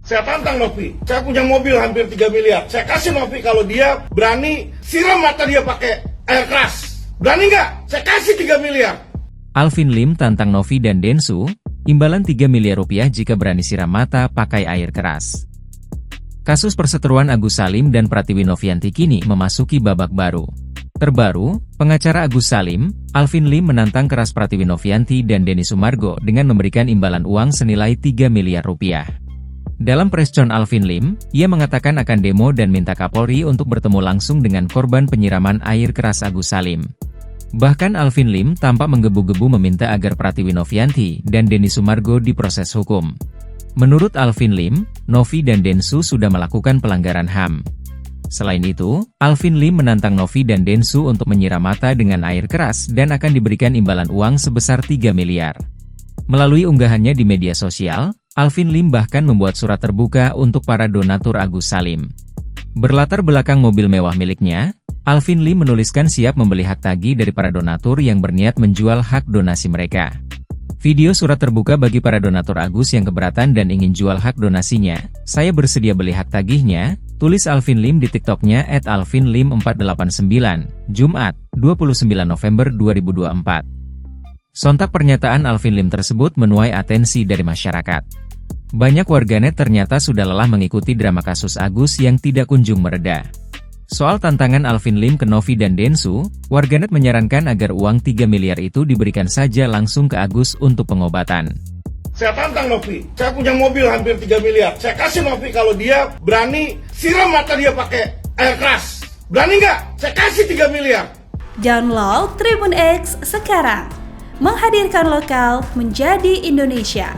Saya tantang Novi, saya punya mobil hampir 3 miliar. Saya kasih Novi kalau dia berani siram mata dia pakai air keras. Berani nggak? Saya kasih 3 miliar. Alvin Lim tantang Novi dan Densu, imbalan 3 miliar rupiah jika berani siram mata pakai air keras. Kasus perseteruan Agus Salim dan Pratiwi Novianti kini memasuki babak baru. Terbaru, pengacara Agus Salim, Alvin Lim menantang keras Pratiwi Novianti dan Denny Sumargo dengan memberikan imbalan uang senilai 3 miliar rupiah. Dalam preskon Alvin Lim, ia mengatakan akan demo dan minta Kapolri untuk bertemu langsung dengan korban penyiraman air keras Agus Salim. Bahkan Alvin Lim tampak menggebu-gebu meminta agar Pratiwi Novianti dan Denny Sumargo diproses hukum. Menurut Alvin Lim, Novi dan Densu sudah melakukan pelanggaran HAM. Selain itu, Alvin Lim menantang Novi dan Densu untuk menyiram mata dengan air keras dan akan diberikan imbalan uang sebesar 3 miliar. Melalui unggahannya di media sosial, Alvin Lim bahkan membuat surat terbuka untuk para donatur Agus Salim. Berlatar belakang mobil mewah miliknya, Alvin Lim menuliskan siap membeli hak tagih dari para donatur yang berniat menjual hak donasi mereka. Video surat terbuka bagi para donatur Agus yang keberatan dan ingin jual hak donasinya, "Saya bersedia beli hak tagihnya," tulis Alvin Lim di TikToknya @alvinlim489, Jumat, 29 November 2024. Sontak pernyataan Alvin Lim tersebut menuai atensi dari masyarakat. Banyak warganet ternyata sudah lelah mengikuti drama kasus Agus yang tidak kunjung mereda. Soal tantangan Alvin Lim ke Novi dan Densu, warganet menyarankan agar uang 3 miliar itu diberikan saja langsung ke Agus untuk pengobatan. Saya tantang Novi, saya punya mobil hampir 3 miliar. Saya kasih Novi kalau dia berani siram mata dia pakai air keras. Berani nggak? Saya kasih 3 miliar. Download Tribun X sekarang. Menghadirkan lokal menjadi Indonesia.